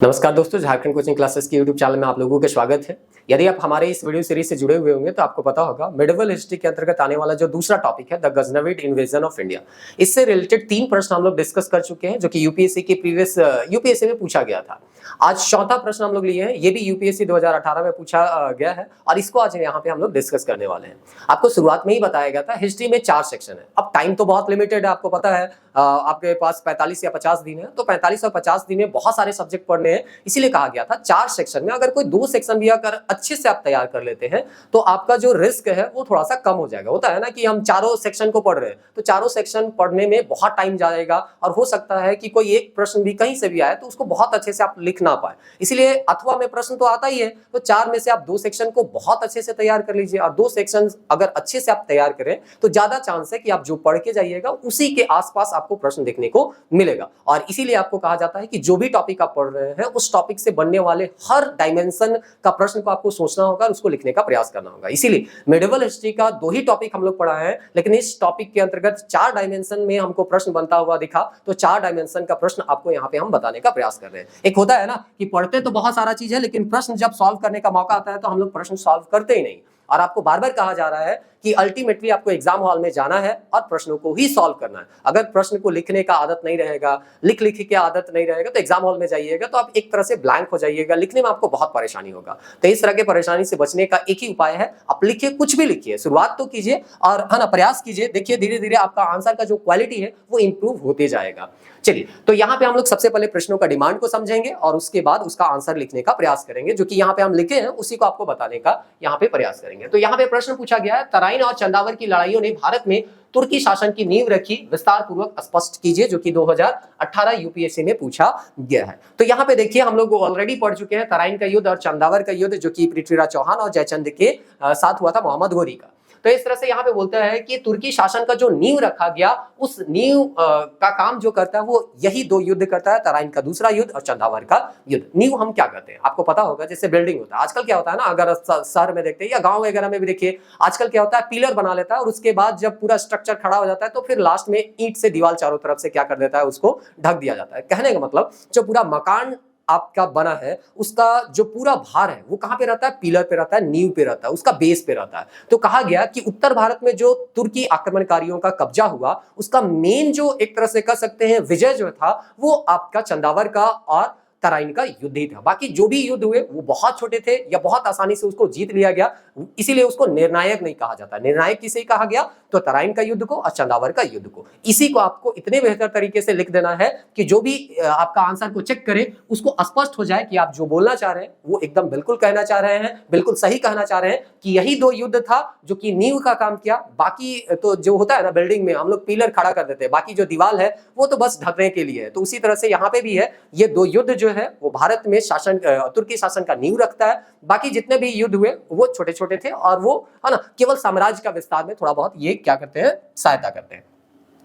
नमस्कार दोस्तों, Jharkhand coaching classes के यूट्यूब चैनल में आप लोगों का स्वागत है। यदि आप हमारे इस वीडियो सीरीज से जुड़े हुए होंगे तो आपको पता होगा मेडिवल हिस्ट्री के अंतर्गत आने वाला जो दूसरा टॉपिक है द गजनविड इन्वेजन ऑफ इंडिया। इससे रिलेटेड 3 प्रश्न हम लोग डिस्कस कर चुके हैं जो कि यूपीएससी के प्रीवियस यूपीएससी में पूछा गया था। आज चौथा प्रश्न हम लोग लिए हैं, ये भी यूपीएससी 2018 में पूछा गया है और इसको आज यहाँ पे हम लोग डिस्कस करने वाले हैं। आपको शुरुआत में ही बताया गया था हिस्ट्री में 4 सेक्शन है। अब टाइम तो बहुत लिमिटेड है, आपको पता है आपके पास 45 या 50 दिन है, तो 45 और 50 दिन में बहुत सारे सब्जेक्ट पढ़ने हैं, इसीलिए कहा गया था 4 सेक्शन में अगर कोई 2 सेक्शन भी अगर अच्छे से आप तैयार कर लेते हैं तो आपका जो रिस्क है वो थोड़ा सा कम हो जाएगा। होता है ना कि हम चारों सेक्शन को पढ़ रहे हैं तो चारों सेक्शन पढ़ने में बहुत टाइम जाएगा और हो सकता है कि कोई एक प्रश्न भी कहीं से भी आए तो उसको बहुत अच्छे से आप लिख ना पाए। इसलिए अथवा में प्रश्न तो आता ही है, तो 4 में से आप 2 सेक्शन को बहुत अच्छे से तैयार कर लीजिए और 2 सेक्शन अगर अच्छे से आप तैयार करें तो ज्यादा चांस है कि आप जो पढ़ के जाइएगा उसी के आसपास आपको प्रश्न देखने को मिलेगा। और इसीलिए आपको कहा जाता है कि जो भी टॉपिक आप पढ़ रहे हैं उस टॉपिक से बनने वाले हर डायमेंशन का प्रश्न को आपको सोचना होगा और उसको लिखने का प्रयास करना होगा। इसीलिए मेडिवल हिस्ट्री का 2 ही टॉपिक हम लोग पढ़ा है, लेकिन इस टॉपिक के अंतर्गत 4 डायमेंशन में हमको प्रश्न बनता हुआ दिखा, तो 4 डायमेंशन का प्रश्न आपको यहाँ पे हम बताने का प्रयास कर रहे हैं। एक होता है ना कि पढ़ते तो बहुत सारा चीज है लेकिन प्रश्न जब सॉल्व करने का मौका आता है तो हम लोग प्रश्न सॉल्व करते ही नहीं। और आपको बार बार कहा जा रहा है कि अल्टीमेटली आपको एग्जाम हॉल में जाना है और प्रश्नों को ही सॉल्व करना है। अगर प्रश्न को लिखने का आदत नहीं रहेगा, लिख के आदत नहीं रहेगा तो एग्जाम हॉल में जाइएगा तो आप एक तरह से ब्लैंक हो जाइएगा, लिखने में आपको बहुत परेशानी होगा। तो इस तरह के परेशानी से बचने का एक ही उपाय है, आप लिखिए, कुछ भी लिखिए, शुरुआत तो कीजिए और है ना प्रयास कीजिए। देखिए धीरे धीरे आपका आंसर का जो क्वालिटी है वो इंप्रूव होते जाएगा। चलिए, तो यहाँ पे हम लोग सबसे पहले प्रश्नों का डिमांड को समझेंगे और उसके बाद उसका आंसर लिखने का प्रयास करेंगे। जो कि यहाँ पे हम लिखे हैं उसी को आपको बताने का यहाँ पे प्रयास करेंगे। तो यहाँ पे प्रश्न पूछा गया है, तराइन और चंदावर की लड़ाइयों ने भारत में तुर्की शासन की नींव रखी, विस्तार पूर्वक स्पष्ट कीजिए, जो कि 2018 यूपीएससी में पूछा गया है। तो यहाँ पे देखिए हम लोग ऑलरेडी पढ़ चुके हैं तराइन का युद्ध और चंदावर का युद्ध, जो कि पृथ्वीराज चौहान और जयचंद के साथ हुआ था, मोहम्मद घोरी का। तो इस तरह से यहाँ पे बोलता है कि तुर्की शासन का जो नींव रखा गया उस नींव का काम जो करता है वो यही 2 युद्ध करता है, तराइन का दूसरा युद्ध और चंदावर का युद्ध। नींव हम क्या करते हैं आपको पता होगा, जैसे बिल्डिंग होता है, आजकल क्या होता है ना, अगर शहर में देखते हैं या गांव वगैरह में भी देखिए, आजकल क्या होता है पिलर बना लेता है और उसके बाद जब पूरा स्ट्रक्चर खड़ा हो जाता है तो फिर लास्ट में ईंट से दीवार चारों तरफ से क्या कर देता है, उसको ढक दिया जाता है। कहने का मतलब जो पूरा मकान आपका बना है उसका जो पूरा भार है वो कहां पे रहता है, पिलर पे रहता है, नींव पे रहता है, उसका बेस पे रहता है। तो कहा गया कि उत्तर भारत में जो तुर्की आक्रमणकारियों का कब्जा हुआ उसका मेन जो एक तरह से कह सकते हैं विजय जो था वो आपका चंदावर का और तराइन का युद्ध ही था। बाकी जो भी युद्ध हुए वो बहुत छोटे थे या बहुत आसानी से उसको जीत लिया गया, इसीलिए उसको निर्णायक नहीं कहा जाता। निर्णायक किसे कहा गया, तो तराइन का युद्ध को और चंदावर का युद्ध को। इसी को आपको इतने बेहतर तरीके से लिख देना है कि जो भी आपका आंसर को चेक करे उसको स्पष्ट हो जाए कि आप जो बोलना चाह रहे हैं वो एकदम बिल्कुल कहना चाह रहे हैं, बिल्कुल सही कहना चाह रहे हैं कि यही 2 युद्ध था जो कि नींव का काम किया। बाकी तो जो होता है ना बिल्डिंग में हम लोग पिलर खड़ा कर देते हैं, बाकी जो दीवार है वो तो बस ढकने के लिए है। तो उसी तरह से यहाँ पे भी है, ये 2 युद्ध जो है वो भारत में शासन तुर्की शासन का नींव रखता है। बाकी जितने भी युद्ध हुए वो छोटे छोटे थे और वो है ना केवल साम्राज्य का विस्तार में थोड़ा बहुत ये क्या करते हैं, सहायता करते हैं।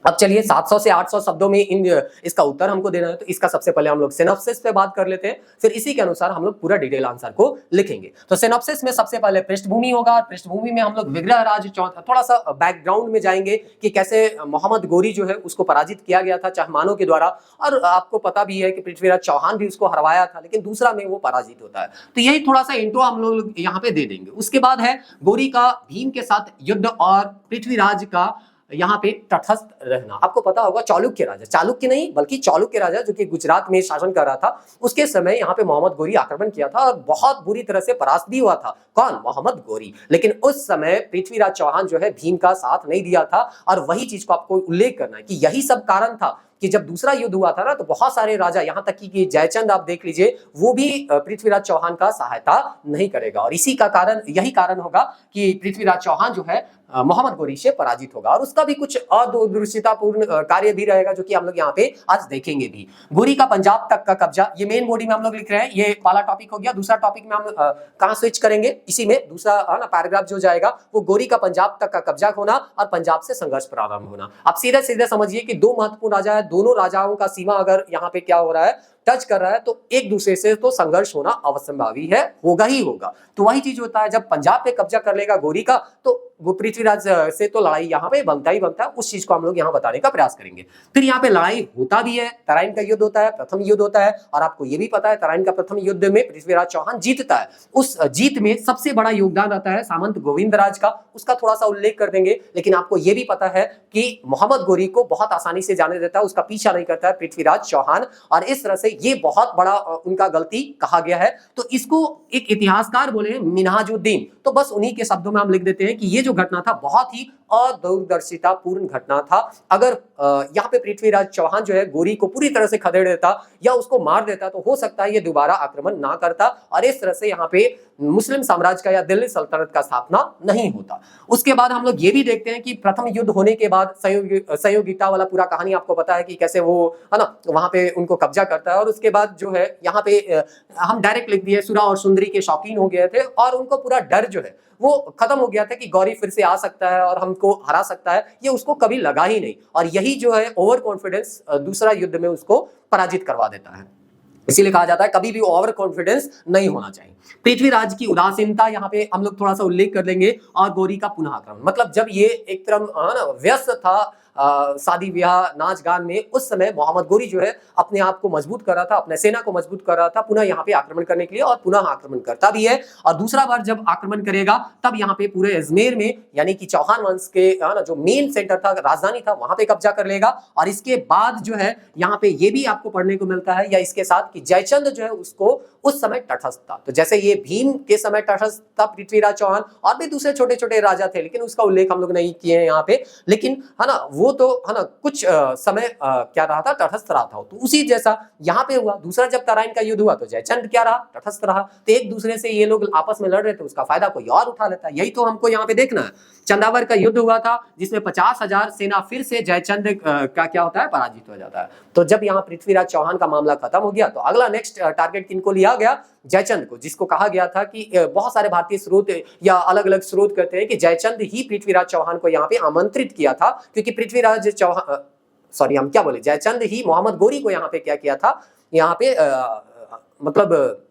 अब चलिए 700 से 800 शब्दों में इसका उत्तर हमको देना है, तो इसका सबसे पहले हम लोग सिनॉप्सिस पे बात कर लेते हैं, फिर इसी के अनुसार हम लोग पूरा डिटेल आंसर को लिखेंगे। तो सिनॉप्सिस में सबसे पहले पृष्ठभूमि होगा, पृष्ठभूमि में हम लोग विग्रह राज थोड़ा सा बैकग्राउंड में जाएंगे कि कैसे मोहम्मद गोरी जो है उसको पराजित किया गया था चहमानों के द्वारा, और आपको पता भी है कि पृथ्वीराज चौहान भी उसको हरवाया था लेकिन दूसरा में वो पराजित होता है। तो यही थोड़ा सा इंट्रो हम लोग यहाँ पे दे देंगे। उसके बाद है गोरी का भीम के साथ युद्ध और पृथ्वीराज का यहाँ पे तटस्थ रहना। आपको पता होगा चालुक्य राजा, चालुक्य नहीं बल्कि चालुक्य राजा जो कि गुजरात में शासन कर रहा था, उसके समय यहाँ पे मोहम्मद गोरी आक्रमण किया था और बहुत बुरी तरह से परास्त भी हुआ था। कौन, मोहम्मद गोरी। लेकिन उस समय पृथ्वीराज चौहान जो है भीम का साथ नहीं दिया था और वही चीज को आपको उल्लेख करना है कि यही सब कारण था कि जब दूसरा युद्ध हुआ था ना तो बहुत सारे राजा, यहां तक कि जयचंद आप देख लीजिए वो भी पृथ्वीराज चौहान का सहायता नहीं करेगा और इसी का कारण, यही कारण होगा कि पृथ्वीराज चौहान जो है मोहम्मद गोरी से पराजित होगा और उसका भी कुछ अदूरदर्शितापूर्ण कार्य भी रहेगा जो कि हम लोग यहाँ पे आज देखेंगे भी। गोरी का पंजाब तक का कब्जा, ये मेन बॉडी में हम लोग लिख रहे हैं, ये पहला टॉपिक हो गया। दूसरा टॉपिक में हम कहाँ स्विच करेंगे, इसी में दूसरा ना पैराग्राफ जो जाएगा वो गोरी का पंजाब तक का कब्जा होना और पंजाब से संघर्ष प्रारंभ होना। आप सीधे सीधे समझिए कि 2 महत्वपूर्ण राजा है, दोनों राजाओं का सीमा अगर यहाँ पे क्या हो रहा है टच कर रहा है तो एक दूसरे से तो संघर्ष होना अवश्यंभावी है, होगा ही होगा। तो वही चीज होता है, जब पंजाब पे कब्जा कर लेगा गोरी का तो वो पृथ्वीराज से तो लड़ाई यहाँ पे बनता ही बनता है। उस चीज को हम लोग यहाँ बताने का प्रयास करेंगे। फिर यहाँ पे लड़ाई होता भी है, तराइन का युद्ध होता है, प्रथम युद्ध होता है, और आपको ये भी पता है तराइन का प्रथम युद्ध में पृथ्वीराज चौहान जीतता है। उस जीत में सबसे बड़ा योगदान आता है सामंत गोविंदराज का, उसका थोड़ा सा उल्लेख कर देंगे। लेकिन आपको ये भी पता है कि मोहम्मद गोरी को बहुत आसानी से जाने देता है, उसका पीछा नहीं करता है पृथ्वीराज चौहान, और इस तरह से ये बहुत बड़ा उनका गलती कहा गया है। तो इसको एक इतिहासकार बोले मिन्हाजुद्दीन, तो बस उन्हीं के शब्दों में हम लिख देते हैं कि ये जो घटना था बहुत ही अदूरदर्शिता पूर्ण घटना था। अगर यहाँ पे पृथ्वीराज चौहान जो है गोरी को पूरी तरह से खदेड़ देता या उसको मार देता तो हो सकता है ये दोबारा आक्रमण ना करता, और इस तरह से यहाँ पे मुस्लिम साम्राज्य का या दिल्ली सल्तनत का स्थापना नहीं होता। उसके बाद हम लोग ये भी देखते हैं कि प्रथम युद्ध होने के बाद सहयोगिता वाला पूरा कहानी आपको पता है कि कैसे वो है ना वहां पे उनको कब्जा करता है, और उसके बाद जो है यहाँ पे हम डायरेक्ट लिख दिए सुरा और सुंदरी के शौकीन हो गए थे, और उनको पूरा डर जो है वो खत्म हो गया था कि गौरी फिर से आ सकता है और हमको हरा सकता है, ये उसको कभी लगा ही नहीं। और यही जो है ओवर कॉन्फिडेंस दूसरा युद्ध में उसको पराजित करवा देता है। इसीलिए कहा जाता है कभी भी ओवर कॉन्फिडेंस नहीं होना चाहिए। पृथ्वीराज की उदासीनता यहाँ पे हम लोग थोड़ा सा उल्लेख कर लेंगे, और गोरी का पुनः आक्रमण, मतलब जब ये एक तरह व्यस्त था शादी ब्याह नाच गान में, उस समय मोहम्मद गोरी जो है अपने आप को मजबूत कर रहा था, अपने सेना को मजबूत कर रहा था पुनः यहाँ पे आक्रमण करने के लिए, और पुनः आक्रमण करता भी है। और दूसरा बार जब आक्रमण करेगा तब यहाँ पे पूरे अजमेर में यानी कि चौहान वंश के जो मेन सेंटर था, राजधानी था, वहां पे कब्जा कर लेगा। और इसके बाद जो है यहाँ पे ये भी आपको पढ़ने को मिलता है या इसके साथ कि जयचंद जो है उसको उस समय तटस्थ था। तो जैसे ये भीम के समय तटस्थ था पृथ्वीराज चौहान, और भी दूसरे छोटे छोटे राजा थे लेकिन उसका उल्लेख हम लोग नहीं किए हैं यहाँ पे, लेकिन है ना वो तो है ना कुछ समय क्या रहा था, तटस्थ रहा था। तो उसी जैसा यहाँ पे हुआ। दूसरा जब तराइन का युद्ध हुआ तो जयचंद क्या रहा, तटस्थ रहा। तो एक दूसरे से ये लोग आपस में लड़ रहे थे, उसका फायदा कोई और उठा लेता है। यही तो हमको यहाँ पे देखना है। चंदावर का युद्ध हुआ था जिसमें 50,000 सेना फिर से जयचंद का क्या होता है, पराजित हो जाता है। तो जब यहाँ पृथ्वीराज चौहान का मामला खत्म हो गया तो अगला नेक्स्ट टारगेट किनको लिया गया, जयचंद को, जिसको कहा गया था कि बहुत सारे भारतीय स्रोत या अलग अलग स्रोत कहते हैं कि जयचंद ही पृथ्वीराज चौहान को यहाँ पे आमंत्रित किया था, क्योंकि पृथ्वीराज चौहान सॉरी हम क्या बोले, जयचंद ही मोहम्मद गोरी को यहाँ पे क्या किया था, यहाँ पे मतलब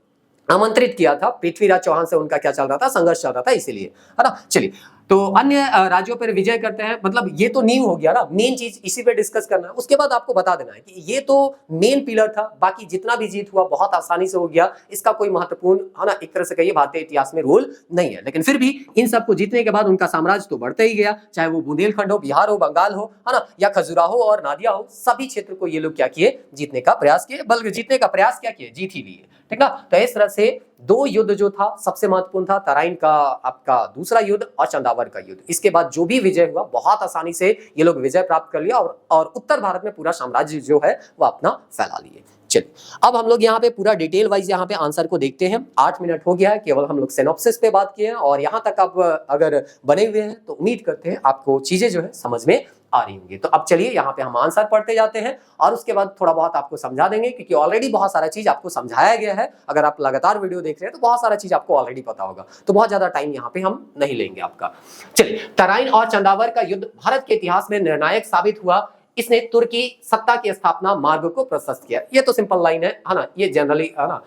आमंत्रित किया था। पृथ्वीराज चौहान से उनका क्या चल रहा था, संघर्ष चल रहा था, इसीलिए है ना। चलिए तो अन्य राज्यों पर विजय करते हैं, मतलब ये तो नींव हो गया ना, मेन चीज इसी पे डिस्कस करना है। उसके बाद आपको बता देना है कि ये तो मेन पिलर था, बाकी जितना भी जीत हुआ बहुत आसानी से हो गया, इसका कोई महत्वपूर्ण है ना एक तरह से कहिए भारतीय इतिहास में रोल नहीं है। लेकिन फिर भी इन सबको जीतने के बाद उनका साम्राज्य तो बढ़ते ही गया, चाहे वो बुंदेलखंड हो, बिहार हो, बंगाल हो, है ना, या खजुराहो और नादिया हो, सभी क्षेत्र को ये लोग क्या किए, जीतने का प्रयास किए, बल्कि जीतने का प्रयास क्या किए, जीत ही लिए। ठीक ना। तो इस तरह से दो युद्ध जो था सबसे महत्वपूर्ण था, तराइन का आपका दूसरा युद्ध और चंदावर का युद्ध। इसके बाद जो भी विजय हुआ बहुत आसानी से ये लोग विजय प्राप्त कर लिया, और उत्तर भारत में पूरा साम्राज्य जो है वो अपना फैला लिए। चलिए अब हम लोग यहाँ पे पूरा डिटेल वाइज यहाँ पे आंसर को देखते हैं। 8 मिनट हो गया है, केवल हम लोग सिनॉप्सिस पे बात किए हैं, और यहाँ तक आप अगर बने हुए हैं तो उम्मीद करते हैं आपको चीजें जो है समझ में आ रही होंगी। तो अब चलिए यहाँ पे हम आंसर पढ़ते जाते हैं, और उसके बाद थोड़ा बहुत आपको समझा देंगे, क्योंकि ऑलरेडी बहुत सारा चीज आपको समझाया गया है। अगर आप लगातार वीडियो देख रहे हैं तो बहुत सारा चीज आपको ऑलरेडी पता होगा, तो बहुत ज्यादा टाइम यहाँ पे हम नहीं लेंगे आपका। चलिए, तराइन और चंदावर का युद्ध भारत के इतिहास में निर्णायक साबित हुआ। इसने तुर्की सत्ता की स्थापना मार्ग को प्रशस्त किया। ये तो सिंपल लाइन है ना, ये जनरली है ना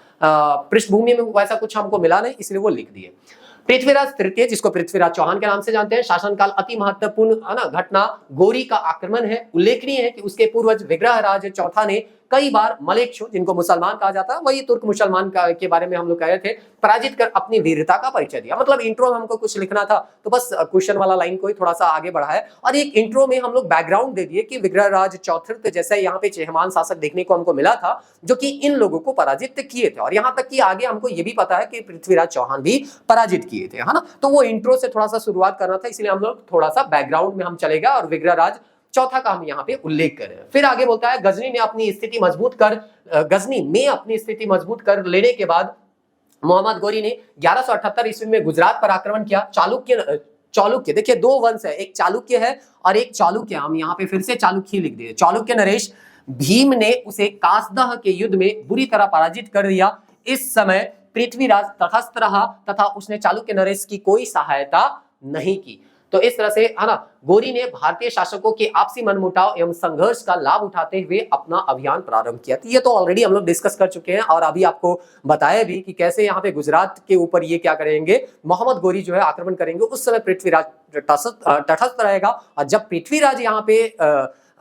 पृष्ठभूमि में वैसा कुछ हमको मिला नहीं, इसलिए वो लिख दिए। पृथ्वीराज तृतीय, जिसको पृथ्वीराज चौहान के नाम से जानते हैं, शासनकाल अति महत्वपूर्ण है ना घटना गोरी का आक्रमण है। उल्लेखनीय है कि उसके पूर्वज विग्रहराज चौथा ने कई बार मलेच्छु, जिनको मुसलमान कहा जाता है, वही तुर्क मुसलमान के बारे में हम लोग कह रहे थे, पराजित कर अपनी वीरता का परिचय दिया। मतलब इंट्रो में हमको कुछ लिखना था तो बस क्वेश्चन वाला लाइन को ही थोड़ा सा आगे बढ़ाया, और एक इंट्रो में हम लोग बैकग्राउंड दे दिए कि विग्रहराज चौथे जैसे यहाँ पे चेहमान शासक देखने को हमको मिला था जो कि इन लोगों को पराजित किए थे, और यहाँ तक कि आगे हमको ये भी पता है कि पृथ्वीराज चौहान भी पराजित किए थे, है ना। तो वो इंट्रो से थोड़ा सा शुरुआत करना था, इसलिए हम लोग थोड़ा सा बैकग्राउंड में हम चलेगा और विग्रहराज चौथा का हम यहाँ पे उल्लेख करें। फिर आगे बोलता है गजनी में अपनी स्थिति मजबूत कर लेने के बाद मोहम्मद गोरी ने 1178 ईस्वी में गुजरात पर आक्रमण किया। चालुक्य देखिए दो वंश है, एक चालुक्य है और एक चालुक्य, हम यहाँ पे फिर से चालुक्य लिख दिए। चालुक्य नरेश, भीम ने उसे कासदह के युद्ध में बुरी तरह पराजित कर दिया। इस समय पृथ्वीराज तटस्थ रहा तथा उसने चालुक्य नरेश की कोई सहायता नहीं की। तो इस तरह से है ना, गोरी ने भारतीय शासकों के आपसी मनमुटाव एवं संघर्ष का लाभ उठाते हुए अपना अभियान प्रारंभ किया। तो ये तो ऑलरेडी हम लोग डिस्कस कर चुके हैं और अभी आपको बताया भी कि कैसे यहाँ पे गुजरात के ऊपर ये क्या करेंगे, मोहम्मद गोरी जो है आक्रमण करेंगे। उस समय पृथ्वीराज तटस्थ रहेगा और जब पृथ्वीराज यहाँ पे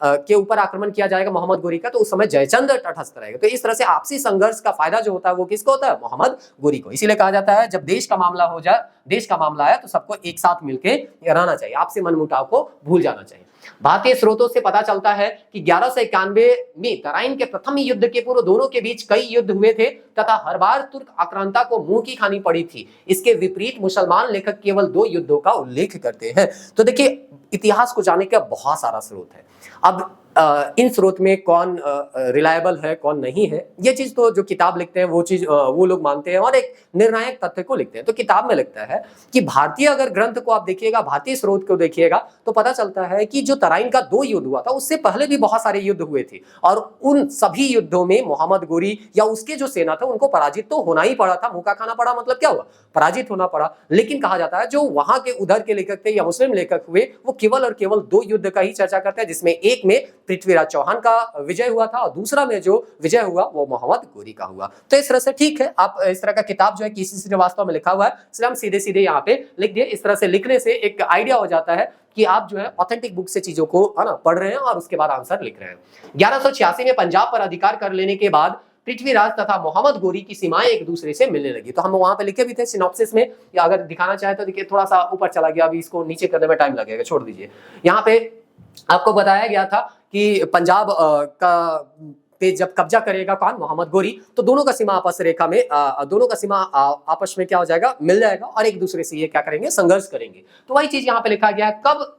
के ऊपर आक्रमण किया जाएगा मोहम्मद गोरी का, तो उस समय जयचंद तटस्थ रहेगा। तो इस तरह से आपसी संघर्ष का फायदा जो होता है वो किसको होता है, मोहम्मद गोरी को। इसीलिए कहा जाता है जब देश का मामला हो जाए, देश का मामला है तो सबको एक साथ मिलके रहना चाहिए, आपसी मनमुटाव को भूल जाना चाहिए। भारतीय स्रोतों से पता चलता है कि 1191 में तराइन के प्रथम युद्ध के पूर्व दोनों के बीच कई युद्ध हुए थे तथा हर बार तुर्क आक्रांता को मुंह की खानी पड़ी थी। इसके विपरीत मुसलमान लेखक केवल 2 युद्धों का उल्लेख करते हैं। तो देखिए, इतिहास को जानने का बहुत सारा स्रोत है। अब इन स्रोत में कौन रिलायबल है कौन नहीं है, ये चीज तो जो किताब लिखते हैं वो चीज वो लोग मानते हैं और एक निर्णायक तथ्य को लिखते हैं। तो किताब में लिखता है कि भारतीय अगर ग्रंथ को आप देखिएगा, भारतीय स्रोत को देखिएगा, तो पता चलता है कि जो तराइन का 2 युद्ध हुआ था उससे पहले भी बहुत सारे युद्ध हुए थे और उन सभी युद्धों में मोहम्मद गोरी या उसके जो सेना था उनको पराजित तो होना ही पड़ा था। मुंह का खाना पड़ा मतलब क्या हुआ, पराजित होना पड़ा। लेकिन कहा जाता है जो वहां के उधर के लेखक थे या मुस्लिम लेखक हुए वो केवल और केवल 2 युद्ध का ही चर्चा करते हैं, जिसमें एक में पृथ्वीराज चौहान का विजय हुआ था और दूसरा में जो विजय हुआ वो मोहम्मद गोरी का हुआ। तो इस तरह से ठीक है, आप इस तरह का किताब जो है किसी श्रीवास्तव में लिखा हुआ है, इसलिए हम सीधे सीधे यहाँ पे लिख दिए। इस तरह से लिखने से एक आइडिया हो जाता है कि आप जो है ऑथेंटिक बुक से चीजों को है ना पढ़ रहे हैं और उसके बाद आंसर लिख रहे हैं। 1186 में पंजाब पर अधिकार कर लेने के बाद पृथ्वीराज तथा मोहम्मद गोरी की सीमाएं एक दूसरे से मिलने लगी। तो हम वहां पे लिखे भी थे सिनॉप्सिस में, या अगर दिखाना चाहे तो देखिए थोड़ा सा ऊपर चला गया, अभी इसको नीचे करने में टाइम लगेगा, छोड़ दीजिए। यहाँ पे आपको बताया गया था कि पंजाब का पे जब कब्जा करेगा कौन, मोहम्मद गोरी, तो दोनों का सीमा आपस रेखा में दोनों का सीमा आपस में क्या हो जाएगा, मिल जाएगा और एक दूसरे से ये क्या करेंगे, संघर्ष करेंगे। तो वही चीज यहाँ पे लिखा गया है। कब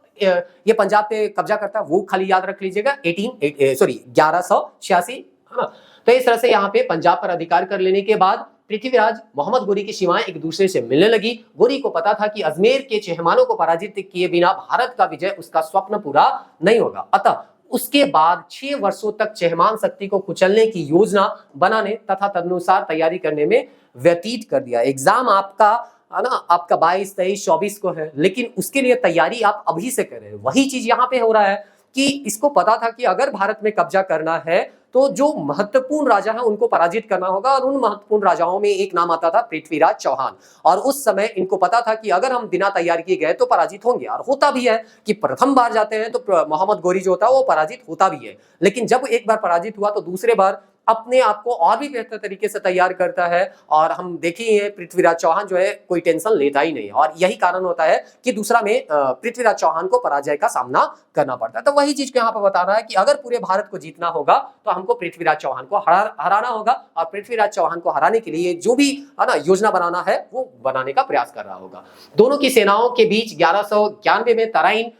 ये पंजाब पे कब्जा करता है वो खाली याद रख लीजिएगा, 1186, है ना। तो इस तरह से यहाँ पे पंजाब पर अधिकार कर लेने के बाद पृथ्वीराज मोहम्मद गोरी की सीमाएं एक दूसरे से मिलने लगी। गोरी को पता था कि अजमेर के चेहमानों को पराजित किए बिना भारत का विजय उसका स्वप्न पूरा नहीं होगा। अतः उसके बाद 6 वर्षों तक चेहमान शक्ति को कुचलने की योजना बनाने तथा तदनुसार तैयारी करने में व्यतीत कर दिया। एग्जाम आपका है ना, आपका 22, 23, 24 को है, लेकिन उसके लिए तैयारी आप अभी से कर रहे हैं। वही चीज यहाँ पे हो रहा है कि इसको पता था कि अगर भारत में कब्जा करना है तो जो महत्वपूर्ण राजा है उनको पराजित करना होगा, और उन महत्वपूर्ण राजाओं में एक नाम आता था पृथ्वीराज चौहान। और उस समय इनको पता था कि अगर हम बिना तैयार किए गए तो पराजित होंगे, और होता भी है कि प्रथम बार जाते हैं तो मोहम्मद गोरी जो होता है वो पराजित होता भी है। लेकिन जब एक बार पराजित हुआ तो दूसरे बार अपने आप को और भी बेहतर तरीके से तैयार करता है। और हम देखिए पृथ्वीराज चौहान जो है कोई टेंशन लेता ही नहीं, और यही कारण होता है कि दूसरा में पृथ्वीराज चौहान को पराजय का सामना करना पड़ता है। तो वही चीज को यहाँ पर बता रहा है कि अगर पूरे भारत को जीतना होगा तो हमको पृथ्वीराज चौहान को हराना होगा, और पृथ्वीराज चौहान को हराने के लिए जो भी है ना योजना बनाना है वो बनाने का प्रयास कर रहा होगा। दोनों की सेनाओं के बीच 1191 में तराइन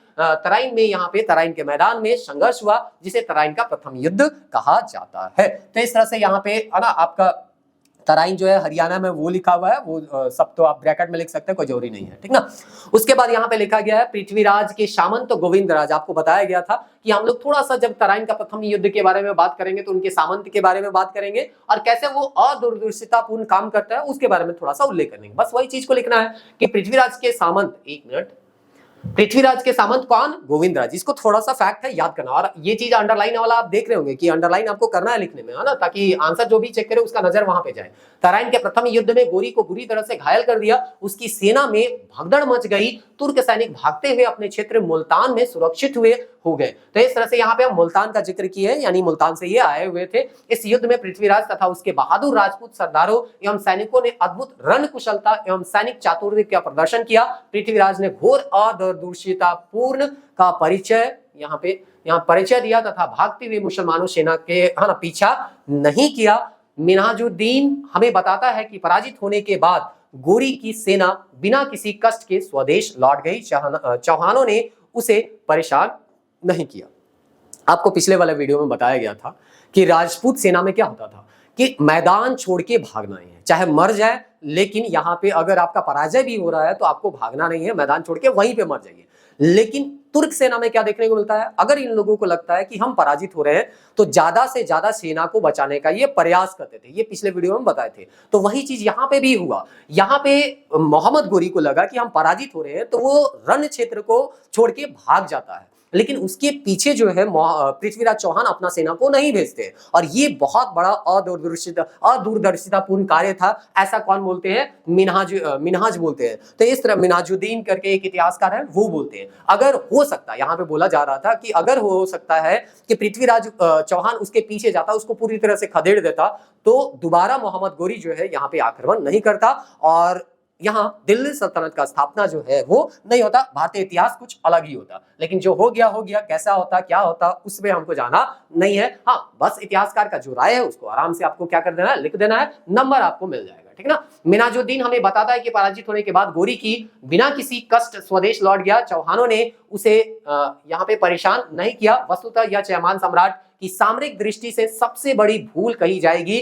में यहाँ पे तराइन के मैदान में संघर्ष हुआ, जिसे तराइन का प्रथम युद्ध कहा जाता है। तो इस तरह से यहाँ पे है ना आपका तराइन जो है हरियाणा में वो लिखा हुआ है, वो सब तो आप ब्रैकेट में लिख सकते हैं, कोई जरूरी नहीं है, ठीक ना। उसके बाद यहाँ पे लिखा गया है पृथ्वीराज के सामंत गोविंदराज। आपको बताया गया था कि हम लोग थोड़ा सा जब तराइन का प्रथम युद्ध के बारे में बात करेंगे तो उनके सामंत के बारे में बात करेंगे और कैसे वो अदूरदर्शितापूर्ण काम करता है उसके बारे में थोड़ा सा उल्लेख करेंगे। बस वही चीज को लिखना है कि पृथ्वीराज के सामंत, एक मिनट, पृथ्वीराज के सामंत कौन, गोविंदराज। इसको थोड़ा सा फैक्ट है याद करना, और ये चीज अंडरलाइन वाला आप देख रहे होंगे कि अंडरलाइन आपको करना है लिखने में, है ना, ताकि आंसर जो भी चेक करे उसका नजर वहां पे जाए। तराइन के प्रथम युद्ध में गोरी को बुरी तरह से घायल कर दिया, उसकी सेना में भगदड़ मच गई, तुर्क सैनिक भागते हुए अपने क्षेत्र मुल्तान में सुरक्षित हुए हो गए। तो इस तरह से यहाँ पे हम मुल्तान का जिक्र किए, यानी मुल्तान से ये आए हुए थे। इस युद्ध में पृथ्वीराज तथा उसके बहादुर राजपूत सरदारों एवं सैनिकों ने अद्भुत रण कुशलता एवं सैनिक चातुर्य का प्रदर्शन किया। पृथ्वीराज ने घोर अदूरदर्शितापूर्ण का परिचय दिया तथा भागती हुई मुसलमानों सेना के पीछा नहीं किया। मिन्हाजुद्दीन हमें बताता है कि पराजित होने के बाद गोरी की सेना बिना किसी कष्ट के स्वदेश लौट गई। चौहानों ने उसे परेशान नहीं किया। आपको पिछले वाले वीडियो में बताया गया था कि राजपूत सेना में क्या होता था कि मैदान छोड़ के भागना ही है, चाहे मर जाए, लेकिन यहाँ पे अगर आपका पराजय भी हो रहा है तो आपको भागना नहीं है, मैदान छोड़ के वहीं पे मर जाइए। लेकिन तुर्क सेना में क्या देखने को मिलता है, अगर इन लोगों को लगता है कि हम पराजित हो रहे हैं तो ज्यादा से ज्यादा सेना को बचाने का ये प्रयास करते थे। ये पिछले वीडियो में बताए थे। तो वही चीज यहां पे भी हुआ। यहां पे मोहम्मद गोरी को लगा कि हम पराजित हो रहे हैं तो वो रण क्षेत्र को छोड़ के भाग जाता है, लेकिन उसके पीछे जो है पृथ्वीराज चौहान अपना सेना को नहीं भेजते। और ये बहुत बड़ा अदूरदर्शितापूर्ण कार्य था। ऐसा कौन बोलते हैं, मिनहाज बोलते हैं। तो इस तरह मिनहाजुद्दीन करके एक इतिहासकार है, वो बोलते हैं अगर हो सकता है, यहां पे बोला जा रहा था कि अगर हो सकता है कि पृथ्वीराज चौहान उसके पीछे जाता, उसको पूरी तरह से खदेड़ देता, तो दोबारा मोहम्मद गोरी जो है यहाँ पे आक्रमण नहीं करता और यहाँ दिल्ली सल्तनत का स्थापना जो है वो नहीं होता। भारतीय इतिहास कुछ अलग ही होता। लेकिन जो हो गया, कैसा होता, क्या होता, उसमें हमको जाना नहीं है। हाँ, बस इतिहासकार का जो राय है उसको आराम से आपको क्या कर देना है, लिख देना है, नंबर आपको मिल जाएगा, ठीक ना। मिनाजुद्दीन हमें बताता है कि पराजित होने के बाद गोरी की बिना किसी कष्ट स्वदेश लौट गया। चौहानों ने उसे यहाँ पे परेशान नहीं किया। वस्तुतः यह चयमान सम्राट की सामरिक दृष्टि से सबसे बड़ी भूल कही जाएगी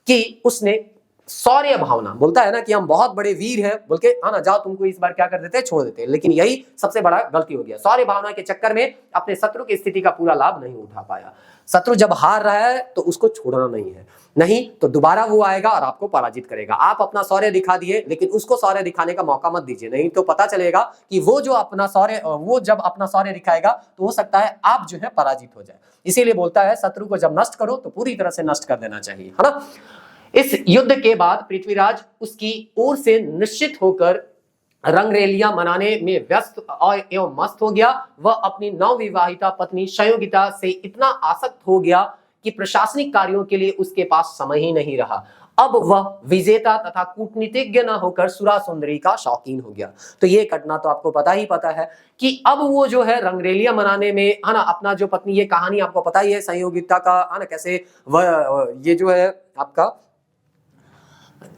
कि उसने शौर्य भावना, बोलता है ना कि हम बहुत बड़े वीर हैं, बोल के हाँ ना, जाओ तुमको इस बार क्या कर देते हैं, छोड़ देते हैं। लेकिन यही सबसे बड़ा गलती हो गया। शौर्य भावना के चक्कर में अपने शत्रु की स्थिति का पूरा लाभ नहीं उठा पाया। शत्रु जब हार रहा है तो उसको छोड़ना नहीं है, नहीं तो दोबारा वो आएगा और आपको पराजित करेगा। आप अपना शौर्य दिखा दिए, लेकिन उसको शौर्य दिखाने का मौका मत दीजिए, नहीं तो पता चलेगा कि वो जब अपना शौर्य दिखाएगा तो हो सकता है आप जो है पराजित हो जाए। इसीलिए बोलता है शत्रु को जब नष्ट करो तो पूरी तरह से नष्ट कर देना चाहिए, है ना। इस युद्ध के बाद पृथ्वीराज उसकी ओर से निश्चित होकर रंगरेलियां मनाने में व्यस्त एवं मस्त हो गया। वह अपनी नवविवाहिता पत्नी संयोगिता से इतना आसक्त हो गया कि प्रशासनिक कार्यों के लिए उसके पास समय ही नहीं रहा। अब वह विजेता तथा कूटनीतिज्ञ न होकर सुरा सुंदरी का शौकीन हो गया। तो ये घटना तो आपको पता है कि अब वो जो है रंगरेलियां मनाने में, है ना, अपना जो पत्नी, ये कहानी आपको पता ही है संयोगिता का, है ना, कैसे वह ये जो है आपका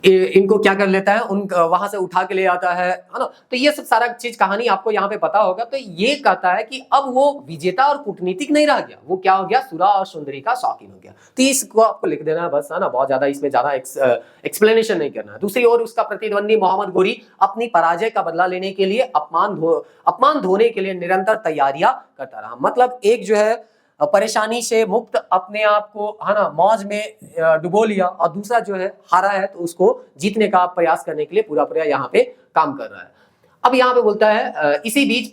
इनको क्या कर लेता है, उन वहां से उठा के ले आता है ना। तो ये सब सारा चीज कहानी आपको यहाँ पे पता होगा। तो ये कहता है कि अब वो विजेता और कूटनीतिक नहीं रह गया, वो क्या हो गया, सुरा और सुंदरी का शौकीन हो गया। तो इसको आपको लिख देना है बस, है ना, बहुत ज्यादा इसमें ज्यादा एक्सप्लेनेशन नहीं करना है। दूसरी ओर उसका प्रतिद्वंदी मोहम्मद गोरी अपनी पराजय का बदला लेने के लिए, अपमान धोने के लिए निरंतर तैयारियां करता रहा। मतलब एक जो है परेशानी से मुक्त अपने आप को, है ना, मौज में डुबो लिया, और दूसरा जो है हारा है तो उसको जीतने का प्रयास करने के लिए पूरा यहाँ पे काम कर रहा है। अब यहाँ पे बोलता है इसी बीच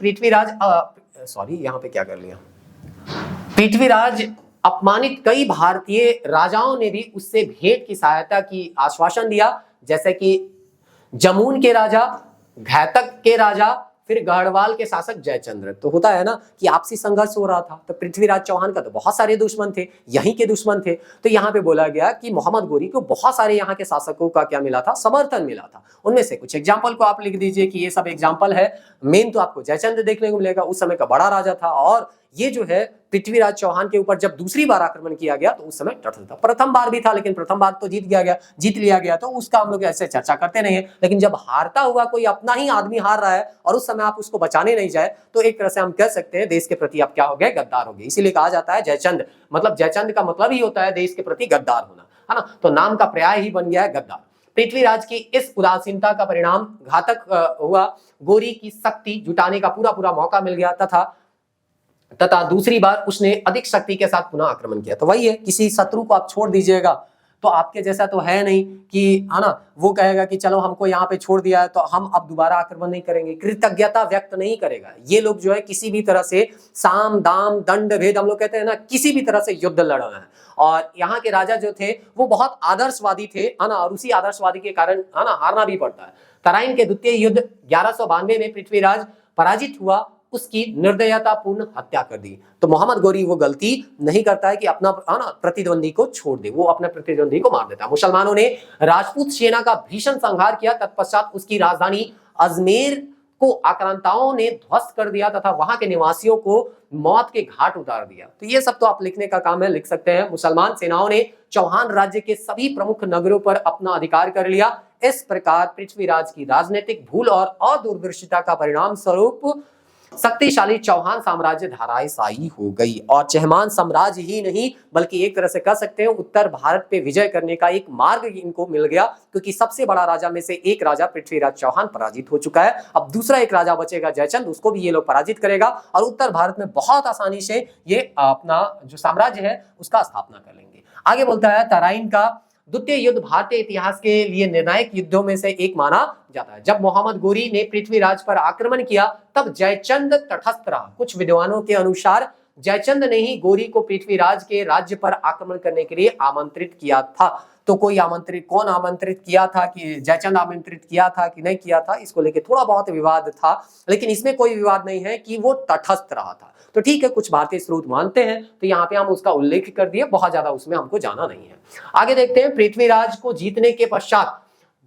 पृथ्वीराज अपमानित कई भारतीय राजाओं ने भी उससे भेंट की सहायता की आश्वासन दिया, जैसे कि जमून के राजा, घैतक के राजा, फिर गढ़वाल के शासक जयचंद्र। तो होता है ना कि आपसी संघर्ष हो रहा था, तो पृथ्वीराज चौहान का तो बहुत सारे दुश्मन थे, यहीं के दुश्मन थे। तो यहाँ पे बोला गया कि मोहम्मद गोरी को बहुत सारे यहाँ के शासकों का क्या मिला था, समर्थन मिला था। उनमें से कुछ एग्जाम्पल को आप लिख दीजिए कि ये सब एग्जाम्पल है। मेन तो आपको जयचंद्र देखने को मिलेगा, उस समय का बड़ा राजा था। और ये जो है पृथ्वीराज चौहान के ऊपर जब दूसरी बार आक्रमण किया गया तो उस समय टटल था। प्रथम बार भी था, लेकिन प्रथम बार तो जीत लिया गया, तो उसका हम लोग ऐसे चर्चा करते नहीं है। लेकिन जब हारता हुआ कोई अपना ही आदमी हार रहा है और उस समय आप उसको बचाने नहीं जाए, तो एक तरह से हम कह सकते हैं देश के प्रति आप क्या हो गए, गद्दार हो गए। इसीलिए कहा जाता है जयचंद, मतलब जयचंद का मतलब ही होता है देश के प्रति गद्दार होना, है ना। तो नाम का पर्याय ही बन गया है गद्दार। पृथ्वीराज की इस उदासीनता का परिणाम घातक हुआ। गोरी की शक्ति जुटाने का पूरा मौका मिल गया तथा दूसरी बार उसने अधिक शक्ति के साथ पुनः आक्रमण किया। तो वही है, किसी शत्रु को आप छोड़ दीजिएगा तो आपके जैसा तो है नहीं कि, है ना, वो कहेगा कि चलो हमको यहाँ पे छोड़ दिया है तो हम अब दोबारा आक्रमण नहीं करेंगे, कृतज्ञता व्यक्त नहीं करेगा। ये लोग जो है किसी भी तरह से साम दाम दंड भेद, हम लोग कहते हैं ना, किसी भी तरह से युद्ध लड़ रहे हैं। और यहाँ के राजा जो थे वो बहुत आदर्शवादी थे, है ना, और उसी आदर्शवादी के कारण, है ना, हारना भी पड़ता है। तराइन के द्वितीय युद्ध 1192 में पृथ्वीराज पराजित हुआ, उसकी निर्दयतापूर्ण हत्या कर दी। तो मोहम्मद गोरी वो गलती नहीं करता है कि अपना प्रतिद्वंदी को छोड़ दे, वो अपने प्रतिद्वंदी को मार देता है। मुसलमानों ने राजपूत सेना का भीषण संहार किया। तत्पश्चात उसकी राजधानी अजमेर को आक्रांताओं ने ध्वस्त कर दिया तथा वहां के निवासियों को मौत के घाट उतार दिया। तो ये सब तो आप लिखने का काम है, लिख सकते हैं। मुसलमान सेनाओं ने चौहान राज्य के सभी प्रमुख नगरों पर अपना अधिकार कर लिया। इस प्रकार पृथ्वीराज की राजनीतिक भूल और अदूरदर्शिता का परिणाम स्वरूप शक्तिशाली चौहान साम्राज्य धराशायी हो गई और चहमान साम्राज्य ही नहीं बल्कि एक तरह से कह सकते हैं उत्तर भारत पे विजय करने का एक मार्ग इनको मिल गया, क्योंकि सबसे बड़ा राजा में से एक राजा पृथ्वीराज चौहान पराजित हो चुका है। अब दूसरा एक राजा बचेगा जयचंद, उसको भी ये लोग पराजित करेगा और उत्तर भारत में बहुत आसानी से ये अपना जो साम्राज्य है उसका स्थापना कर लेंगे। आगे बोलता है तराइन का द्वितीय युद्ध भारतीय इतिहास के लिए निर्णायक युद्धों में से एक माना जाता है। जब मोहम्मद गोरी ने पृथ्वीराज पर आक्रमण किया तब जयचंद तटस्थ रहा। कुछ विद्वानों के अनुसार जयचंद ने ही गोरी को पृथ्वीराज के राज्य पर आक्रमण करने के लिए आमंत्रित किया था। तो कौन आमंत्रित किया था, कि जयचंद आमंत्रित किया था कि नहीं किया था, इसको लेके थोड़ा बहुत विवाद था, लेकिन इसमें कोई विवाद नहीं है कि वो तटस्थ रहा था। तो ठीक है, कुछ भारतीय स्रोत मानते हैं, तो यहाँ पे हम उसका उल्लेख कर दिए, बहुत ज्यादा उसमें हमको जाना नहीं है। आगे देखते हैं, पृथ्वीराज को जीतने के पश्चात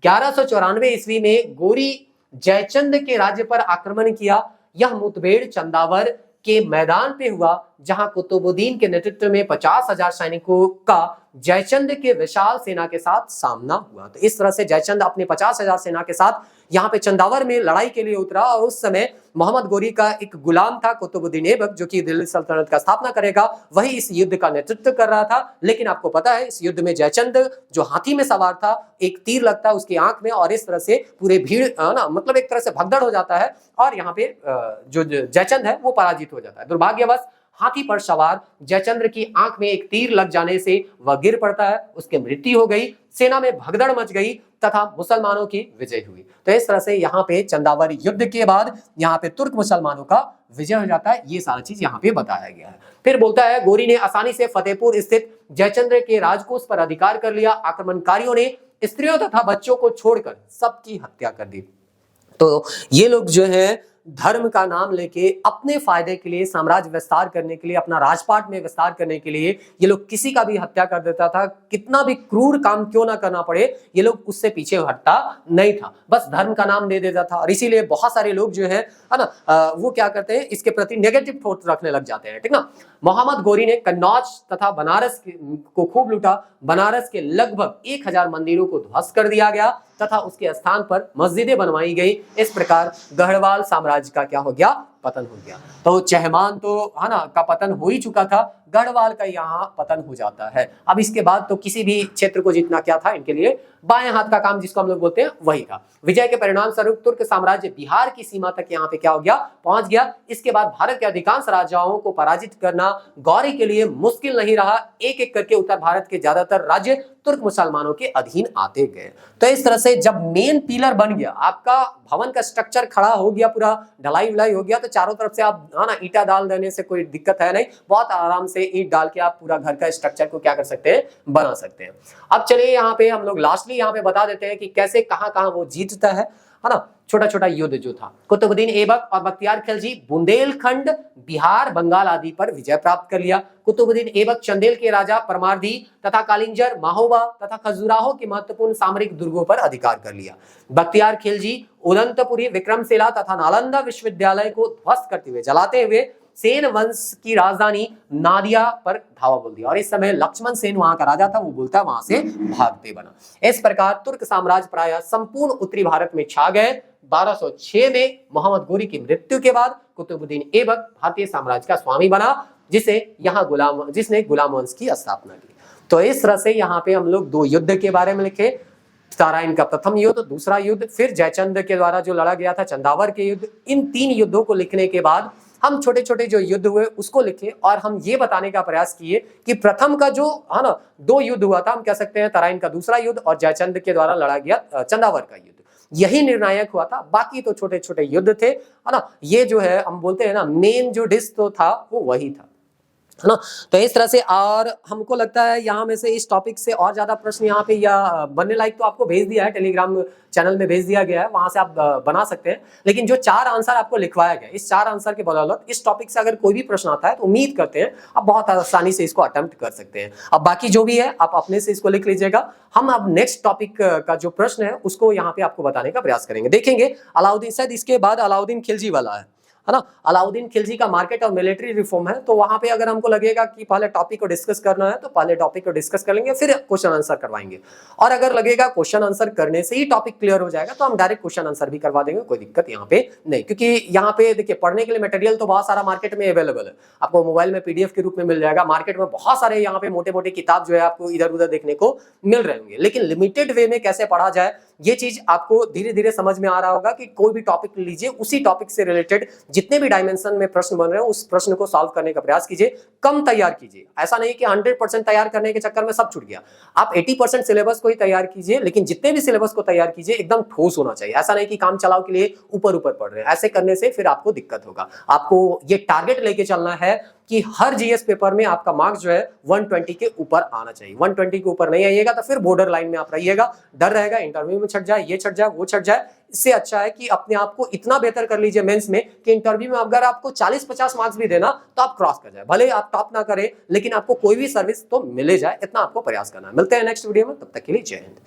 1194 ईस्वी में गोरी जयचंद के राज्य पर आक्रमण किया। यह मुठभेड़ चंदावर के मैदान पे हुआ, जहां कुतुबुद्दीन के नेतृत्व में 50,000 सैनिकों का जयचंद के विशाल सेना के साथ सामना हुआ। तो इस तरह से जयचंद अपने 50,000 सेना के साथ यहाँ पे चंदावर में लड़ाई के लिए उतरा और उस समय मोहम्मद गोरी का एक गुलाम था कुतुबुद्दीन ऐबक, जो कि दिल्ली सल्तनत का स्थापना करेगा, वही इस युद्ध का नेतृत्व कर रहा था। लेकिन आपको पता है इस युद्ध में जयचंद जो हाथी में सवार था, एक तीर लगता है उसकी आंख में और इस तरह से पूरे भीड़ ना मतलब एक तरह से भगदड़ हो जाता है और यहाँ पे जो जयचंद है वो पराजित हो जाता है। दुर्भाग्यवश हाथी पर सवार जयचंद्र की आंख में एक तीर लग जाने से वह गिर पड़ता है, उसकी मृत्यु हो गई, सेना में भगदड़ मच गई तथा मुसलमानों की विजय हुई। तो इस तरह से यहाँ पे चंदावर युद्ध के बाद यहाँ पे तुर्क मुसलमानों का विजय हो जाता है। ये सारा चीज यहाँ पे बताया गया है। फिर बोलता है गोरी ने आसानी से फतेहपुर स्थित जयचंद्र के राजकोष पर अधिकार कर लिया। आक्रमणकारियों ने स्त्रियों तथा बच्चों को छोड़कर सबकी हत्या कर दी। तो ये लोग जो है धर्म का नाम लेके अपने फायदे के लिए, साम्राज्य विस्तार करने के लिए, अपना राजपाट में विस्तार करने के लिए ये लोग किसी का भी हत्या कर देता था। कितना भी क्रूर काम क्यों ना करना पड़े, ये लोग उससे पीछे हटता नहीं था, बस धर्म का नाम दे देता था। और इसीलिए बहुत सारे लोग जो है ना वो क्या करते हैं, इसके प्रति नेगेटिव थॉट रखने लग जाते हैं, ठीक ना। मोहम्मद गोरी ने कन्नौज तथा बनारस को खूब लूटा। बनारस के लगभग 1000 मंदिरों को ध्वस्त कर दिया गया तथा उसके स्थान पर मस्जिदें बनवाई गई। इस प्रकार गढ़वाल साम्राज्य का क्या हो गया, पतन हो गया। तो चहमान तो है ना का पतन हो ही चुका था, गढ़वाल का यहाँ पतन हो जाता है। अब इसके बाद तो किसी भी क्षेत्र को जीतना क्या था इनके लिए, बाएं हाथ का काम जिसको हम लोग बोलते हैं वही था। विजय के परिणाम स्वरूप तुर्क साम्राज्य बिहार की सीमा तक यहाँ पे क्या हो गया, पहुंच गया। इसके बाद भारत के अधिकांश राजाओं को पराजित करना गौरी के लिए मुश्किल नहीं रहा। एक एक करके उत्तर भारत के ज्यादातर राज्य तुर्क मुसलमानों के अधीन आते गए। तो इस तरह से जब मेन पिलर बन गया, आपका भवन का स्ट्रक्चर खड़ा हो गया, पूरा ढलाई उलाई हो गया, तो चारों तरफ से आप ना ईंटा डाल देने से कोई दिक्कत है नहीं, बहुत आराम से ईंट डाल के आप पूरा घर का स्ट्रक्चर को क्या कर सकते हैं, बना सकते हैं। अब चलिए यहाँ पे हम लोग लास्टली यहाँ पे बता देते हैं कि कैसे कहाँ वो जीतता है ना। छोटा छोटा युद्ध जो था, कुतुबुद्दीन ऐबक और बख्तियार खिलजी बुंदेलखंड, बिहार, बंगाल आदि पर विजय प्राप्त कर लिया। कुतुबुद्दीन ऐबक चंदेल के राजा परमार्दी तथा कालिंजर, महोबा तथा खजुराहो के महत्वपूर्ण सामरिक दुर्गों पर अधिकार कर लिया। बख्तियार खिलजी उदंतपुरी, विक्रमशिला तथा नालंदा विश्वविद्यालय को ध्वस्त करते हुए, जलाते हुए सेन वंश की राजधानी नादिया पर धावा बोल दिया। और इस समय लक्ष्मण सेन वहां का राजा था, वो बोलता है वहां से भागते बना। इस प्रकार तुर्क साम्राज्य प्रायः संपूर्ण उत्तरी भारत में छा गए। 1206 में मोहम्मद गोरी की मृत्यु के बाद कुतुबुद्दीन ऐबक भारतीय साम्राज्य का स्वामी बना, जिसने गुलाम वंश की स्थापना की। तो इस तरह से यहाँ पे हम लोग 2 युद्ध के बारे में लिखे, तराइन का प्रथम युद्ध, दूसरा युद्ध, फिर जयचंद के द्वारा जो लड़ा गया था चंदावर के युद्ध। इन 3 युद्धों को लिखने के बाद हम छोटे छोटे जो युद्ध हुए उसको लिखे और हम ये बताने का प्रयास किए कि प्रथम का जो है ना 2 युद्ध हुआ था, हम कह सकते हैं तराइन का दूसरा युद्ध और जयचंद के द्वारा लड़ा गया चंदावर का युद्ध, यही निर्णायक हुआ था। बाकी तो छोटे छोटे युद्ध थे, है ना। ये जो है हम बोलते हैं ना मेन जो डिस्क तो था वो वही था, है ना। तो इस तरह से, और हमको लगता है यहाँ में से इस टॉपिक से और ज्यादा प्रश्न यहाँ पे या बनने लायक तो आपको भेज दिया है, टेलीग्राम चैनल में भेज दिया गया है, वहां से आप बना सकते हैं। लेकिन जो 4 आंसर आपको लिखवाया गया, इस 4 आंसर के बदौलत इस टॉपिक से अगर कोई भी प्रश्न आता है तो उम्मीद करते हैं आप बहुत आसानी से इसको अटेम्प्ट कर सकते हैं। अब बाकी जो भी है आप अपने से इसको लिख लीजिएगा। हम अब नेक्स्ट टॉपिक का जो प्रश्न है उसको यहाँ पे आपको बताने का प्रयास करेंगे। देखेंगे अलाउद्दीन, शायद इसके बाद अलाउद्दीन खिलजी वाला है, है ना। अलाउद्दीन खिलजी का मार्केट और मिलिट्री रिफॉर्म है, तो वहां पे अगर हमको लगेगा कि पहले टॉपिक को डिस्कस करना है तो पहले टॉपिक को डिस्कस कर लेंगे, फिर क्वेश्चन आंसर करवाएंगे। और अगर लगेगा क्वेश्चन आंसर करने से ही टॉपिक क्लियर हो जाएगा तो हम डायरेक्ट क्वेश्चन आंसर भी करवा देंगे, कोई दिक्कत यहाँ पे नहीं। क्योंकि यहाँ पे देखिए पढ़ने के लिए मटेरियल तो बहुत सारा मार्केट में अवेलेबल है, आपको मोबाइल में पीडीएफ के रूप में मिल जाएगा। मार्केट में बहुत सारे यहाँ पे मोटे मोटे किताब जो है आपको इधर उधर देखने को मिल रहे होंगे, लेकिन लिमिटेड वे में कैसे पढ़ा जाए ये चीज आपको धीरे धीरे समझ में आ रहा होगा कि कोई भी टॉपिक लीजिए, उसी टॉपिक से रिलेटेड जितने भी डायमेंशन में प्रश्न बन रहे हैं उस प्रश्न को सॉल्व करने का प्रयास कीजिए, कम तैयार कीजिए। ऐसा नहीं कि 100% तैयार करने के चक्कर में सब छूट गया, आप 80% सिलेबस को ही तैयार कीजिए, लेकिन जितने भी सिलेबस को तैयार कीजिए एकदम ठोस होना चाहिए। ऐसा नहीं कि काम चलाओ के लिए ऊपर ऊपर पढ़ रहे हैं, ऐसे करने से फिर आपको दिक्कत होगा। आपको ये टारगेट लेके चलना है कि हर जीएस पेपर में आपका मार्क्स जो है 120 के ऊपर आना चाहिए। 120 के ऊपर नहीं आइएगा तो फिर बॉर्डर लाइन में आप रहिएगा, डर रहेगा इंटरव्यू में छट जाए, ये छट जाए, वो छट जाए। इससे अच्छा है कि अपने आप को इतना बेहतर कर लीजिए मेंस में कि इंटरव्यू में अगर आपको 40-50 मार्क्स भी देना तो आप क्रॉस कर जाए। भले आप टॉप ना करें लेकिन आपको कोई भी सर्विस तो मिले जाए, इतना आपको प्रयास करना है। मिलते हैं नेक्स्ट वीडियो में, तब तक के लिए जय हिंद।